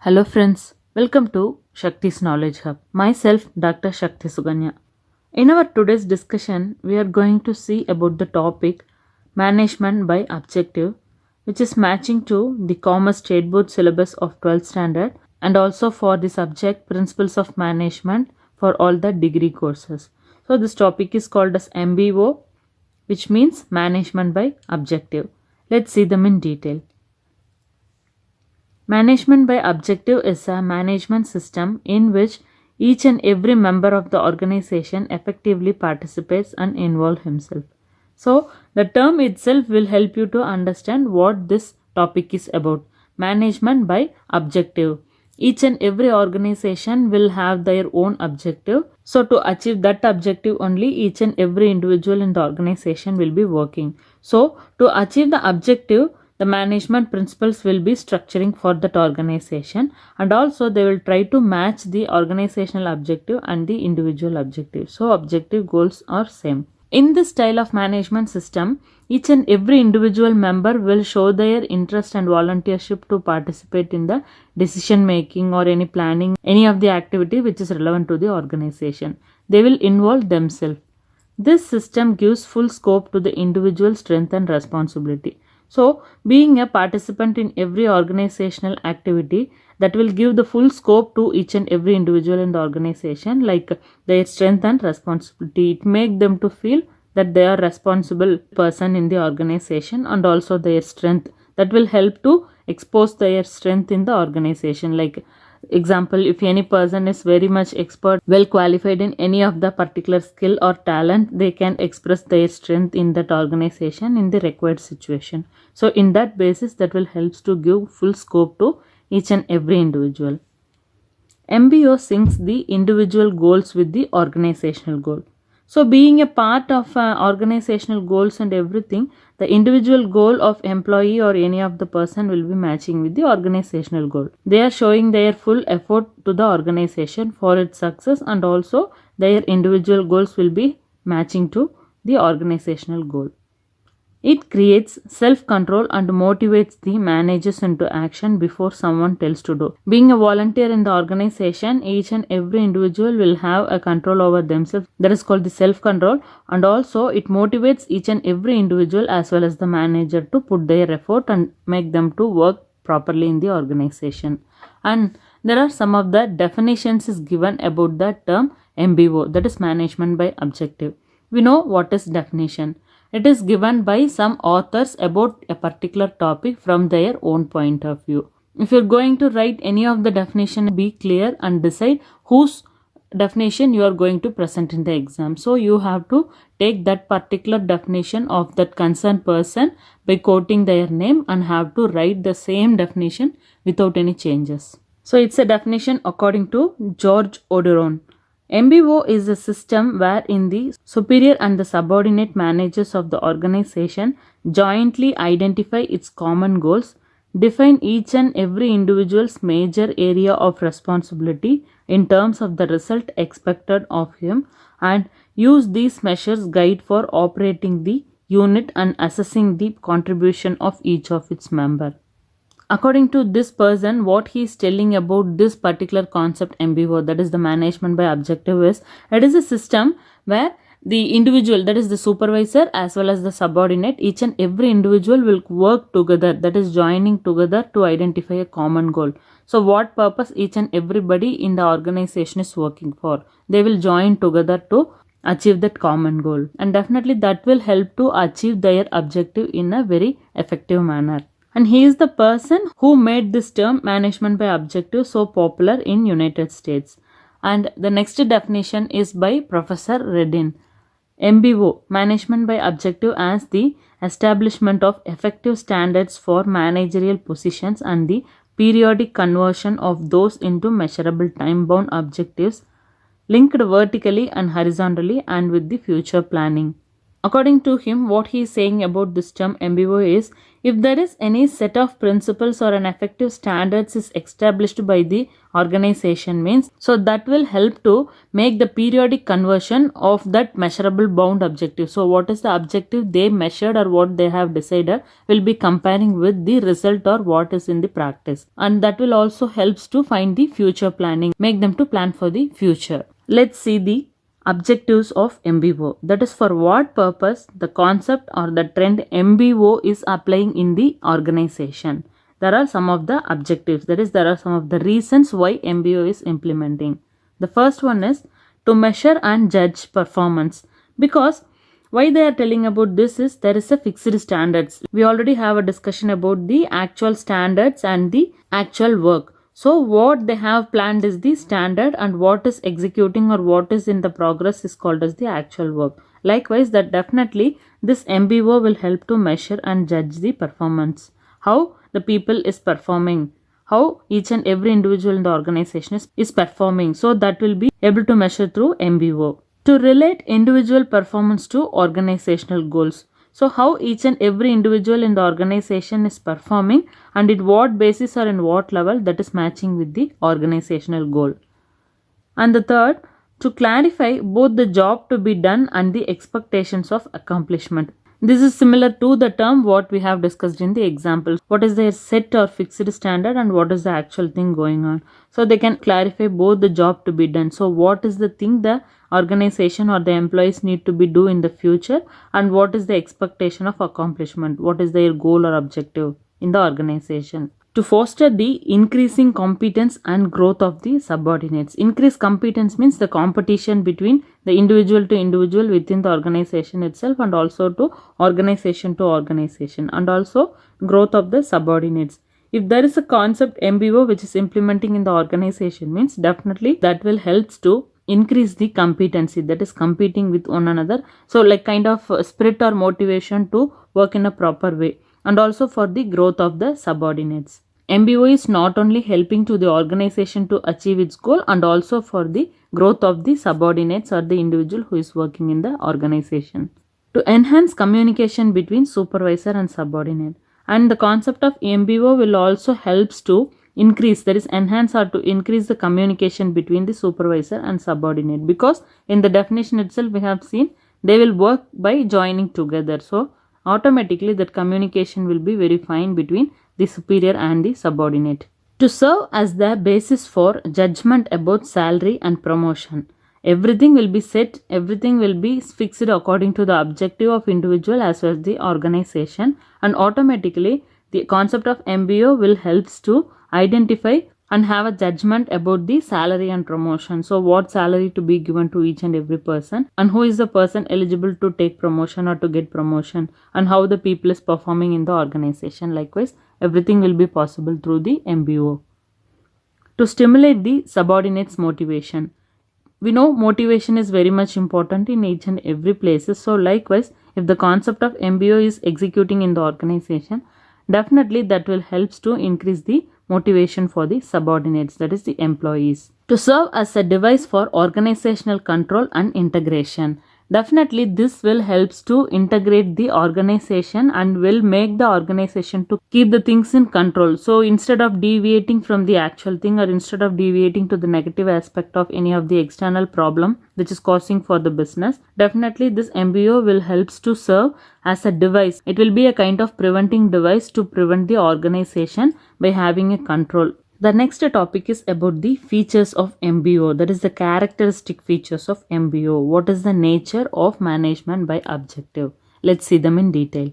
Hello friends, welcome to Shakti's Knowledge Hub. Myself Dr. Shakti Suganya. In our today's discussion, we are going to see about the topic management by objective, which is matching to the Commerce State Board syllabus of 12th standard and also for the subject principles of management for all the degree courses. So this topic is called as MBO, which means management by objective. Let's see them in detail. Management by objective is a management system in which each and every member of the organization effectively participates and involves himself. So, the term itself will help you to understand what this topic is about. Management by objective. Each and every organization will have their own objective. So, to achieve that objective only, each and every individual in the organization will be working. So, to achieve the objective, the management principles will be structuring for that organization, and also they will try to match the organizational objective and the individual objective. So objective goals are same. In this style of management system, each and every individual member will show their interest and volunteership to participate in the decision making or any planning, any of the activity which is relevant to the organization. They will involve themselves. This system gives full scope to the individual strength and responsibility. So, being a participant in every organizational activity, that will give the full scope to each and every individual in the organization, like their strength and responsibility. It makes them to feel that they are responsible person in the organization, and also their strength. That will help to expose their strength in the organization. Like example, if any person is very much expert, well qualified in any of the particular skill or talent, they can express their strength in that organization in the required situation. So in that basis, that will help to give full scope to each and every individual. MBO syncs the individual goals with the organizational goal. So being a part of organizational goals and everything, the individual goal of employee or any of the person will be matching with the organizational goal. They are showing their full effort to the organization for its success, and also their individual goals will be matching to the organizational goal. It creates self-control and motivates the managers into action before someone tells to do. Being a volunteer in the organization, each and every individual will have a control over themselves. That is called the self-control, and also it motivates each and every individual as well as the manager to put their effort and make them to work properly in the organization. And there are some of the definitions is given about the term MBO, that is management by objective. We know what is definition. It is given by some authors about a particular topic from their own point of view. If you are going to write any of the definition, be clear and decide whose definition you are going to present in the exam. So you have to take that particular definition of that concerned person by quoting their name, and have to write the same definition without any changes. So it's a definition according to George Oderon. MBO is a system wherein the superior and the subordinate managers of the organization jointly identify its common goals, define each and every individual's major area of responsibility in terms of the result expected of him, and use these measures guide for operating the unit and assessing the contribution of each of its members. According to this person, what he is telling about this particular concept MBO, that is the management by objective, is it is a system where the individual, that is the supervisor as well as the subordinate, each and every individual will work together, that is joining together to identify a common goal. So what purpose each and everybody in the organization is working for, they will join together to achieve that common goal, and definitely that will help to achieve their objective in a very effective manner. And he is the person who made this term management by objective so popular in United States. And the next definition is by Professor Redin. MBO, management by objective, as the establishment of effective standards for managerial positions and the periodic conversion of those into measurable time-bound objectives linked vertically and horizontally and with the future planning. According to him, what he is saying about this term MBO is, If there is any set of principles or an effective standards is established by the organization means, so that will help to make the periodic conversion of that measurable bound objective. So what is the objective they measured or what they have decided will be comparing with the result or what is in the practice, and that will also helps to find the future planning, make them to plan for the future. Let's see the objectives of MBO. That is for what purpose the concept or the trend MBO is applying in the organization. There are some of the objectives, that is there are some of the reasons why MBO is implementing. The first one is to measure and judge performance, because why they are telling about this is there is a fixed standards. We already have a discussion about the actual standards and the actual work. So what they have planned is the standard, and what is executing or what is in the progress is called as the actual work. Likewise, that definitely this MBO will help to measure and judge the performance. How the people is performing, how each and every individual in the organization is performing. So that will be able to measure through MBO. To relate individual performance to organizational goals. So how each and every individual in the organization is performing and at what basis or in what level that is matching with the organizational goal. And the third, to clarify both the job to be done and the expectations of accomplishment. This is similar to the term what we have discussed in the example. What is their set or fixed standard and what is the actual thing going on. So they can clarify both the job to be done. So what is the thing the organization or the employees need to be do in the future, and what is the expectation of accomplishment, what is their goal or objective in the organization. To foster the increasing competence and growth of the subordinates. Increased competence means the competition between the individual to individual within the organization itself, and also to organization, and also growth of the subordinates. If there is a concept MBO which is implementing in the organization means, definitely that will helps to increase the competency, that is competing with one another. So like kind of spirit or motivation to work in a proper way, and also for the growth of the subordinates. MBO is not only helping to the organization to achieve its goal, and also for the growth of the subordinates or the individual who is working in the organization. To enhance communication between supervisor and subordinate. And the concept of MBO will also helps to increase, that is enhance or to increase the communication between the supervisor and subordinate, because in the definition itself we have seen they will work by joining together. So automatically that communication will be very fine between the superior and the subordinate. To serve as the basis for judgment about salary and promotion. Everything will be set, everything will be fixed according to the objective of individual as well as the organization, and automatically the concept of MBO will helps to identify and have a judgment about the salary and promotion. So what salary to be given to each and every person, and who is the person eligible to take promotion or to get promotion, and how the people is performing in the organization. Likewise, everything will be possible through the MBO. To stimulate the subordinates' motivation. We know motivation is very much important in each and every places. So likewise, if the concept of MBO is executing in the organization, definitely that will helps to increase the motivation for the subordinates, that is the employees. To serve as a device for organizational control and integration. Definitely this will helps to integrate the organization and will make the organization to keep the things in control. So instead of deviating from the actual thing, or instead of deviating to the negative aspect of any of the external problem which is causing for the business, definitely this MBO will helps to serve as a device. It will be a kind of preventing device to prevent the organization by having a control. The next topic is about the features of MBO, that is the characteristic features of MBO. What is the nature of management by objective? Let's see them in detail.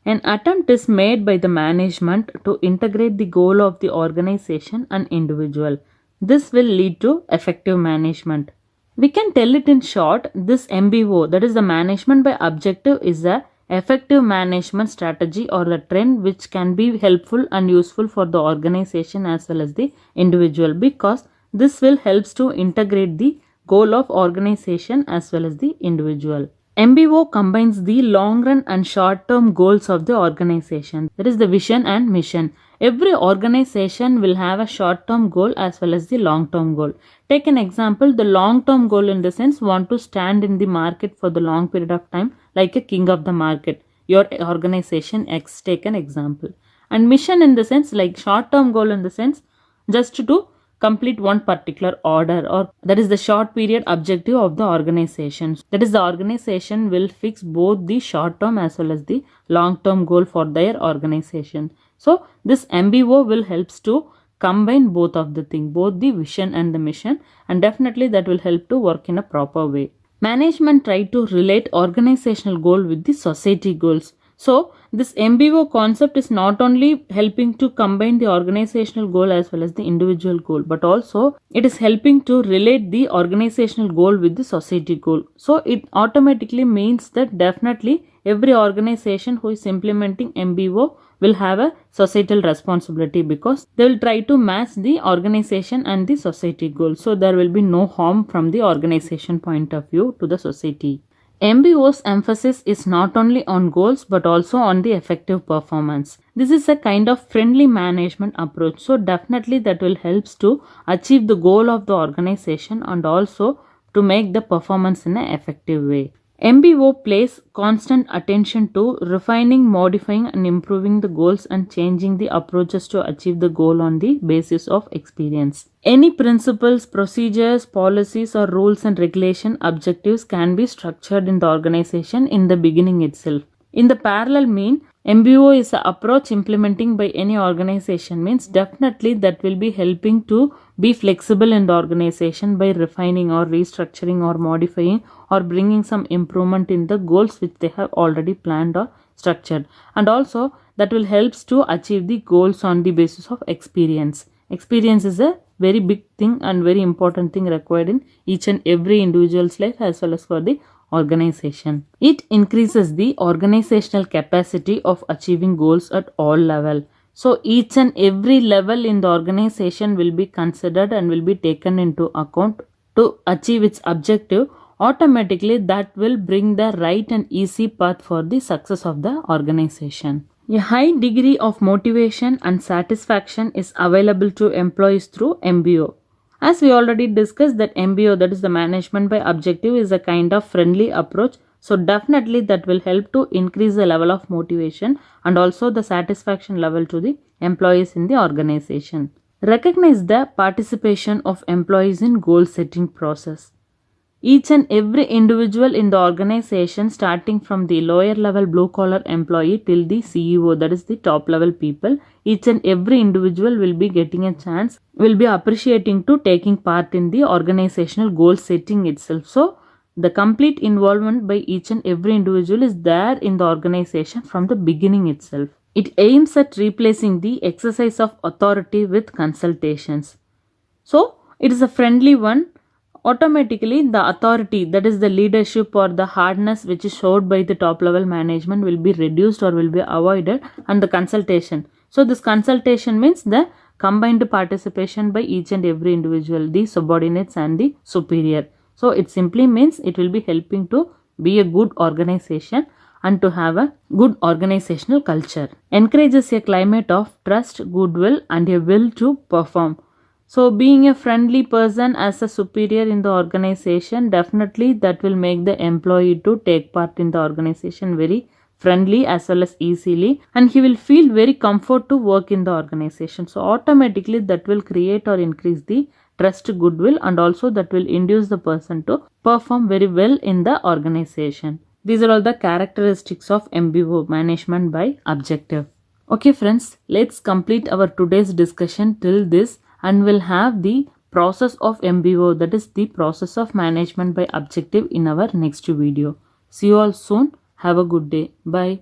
An attempt is made by the management to integrate the goal of the organization and individual. This will lead to effective management. We can tell it in short, this MBO, that is the management by objective, is a effective management strategy or a trend which can be helpful and useful for the organization as well as the individual, because this will helps to integrate the goal of organization as well as the individual. MBO combines the long run and short term goals of the organization, that is the vision and mission. Every organization will have a short term goal as well as the long term goal. Take an example, the long term goal in the sense want to stand in the market for the long period of time like a king of the market. your organization X. Take an example. And mission in the sense like short-term goal in the sense just to complete one particular order, or that is the short period objective of the organization. That is, the organization will fix both the short term as well as the long term goal for their organization. So this MBO will helps to combine both of the thing, both the vision and the mission, and definitely that will help to work in a proper way. Management try to relate organizational goal with the society goals. So this MBO concept is not only helping to combine the organizational goal as well as the individual goal, but also it is helping to relate the organizational goal with the society goal. So it automatically means that definitely every organization who is implementing MBO will have a societal responsibility, because they will try to match the organization and the society goal. So there will be no harm from the organization point of view to the society. MBO's emphasis is not only on goals but also on the effective performance. This is a kind of friendly management approach. So definitely that will helps to achieve the goal of the organization and also to make the performance in an effective way. MBO pays constant attention to refining, modifying and improving the goals and changing the approaches to achieve the goal on the basis of experience. Any principles, procedures, policies or rules and regulation objectives can be structured in the organization in the beginning itself. In the parallel mean, MBO is an approach implementing by any organization, means definitely that will be helping to be flexible in the organization by refining or restructuring or modifying or bringing some improvement in the goals which they have already planned or structured. And also that will helps to achieve the goals on the basis of experience. Experience is a very big thing and very important thing required in each and every individual's life as well as for the organization. It increases the organizational capacity of achieving goals at all level. So each and every level in the organization will be considered and will be taken into account to achieve its objective. Automatically that will bring the right and easy path for the success of the organization. A high degree of motivation and satisfaction is available to employees through MBO. As we already discussed that MBO, that is the management by objective, is a kind of friendly approach. So definitely that will help to increase the level of motivation and also the satisfaction level to the employees in the organization. Recognize the participation of employees in goal setting process. Each and every individual in the organization, starting from the lower level blue collar employee till the CEO, that is the top level people, each and every individual will be getting a chance, will be appreciating to taking part in the organizational goal setting itself. So the complete involvement by each and every individual is there in the organization from the beginning itself. It aims at replacing the exercise of authority with consultations. So it is a friendly one. Automatically the authority, that is the leadership or the hardness which is showed by the top level management, will be reduced or will be avoided, and the consultation. So this consultation means the combined participation by each and every individual, the subordinates and the superior. So it simply means it will be helping to be a good organization and to have a good organizational culture. Encourages a climate of trust, goodwill and a will to perform. So being a friendly person as a superior in the organization, definitely that will make the employee to take part in the organization very friendly as well as easily, and he will feel very comfort to work in the organization. So automatically that will create or increase the trust, goodwill, and also that will induce the person to perform very well in the organization. These are all the characteristics of MBO, management by objective. Okay friends, let's complete our today's discussion till this, and we'll have the process of MBO, that is the process of management by objective, in our next video. See you all soon. Have a good day. Bye.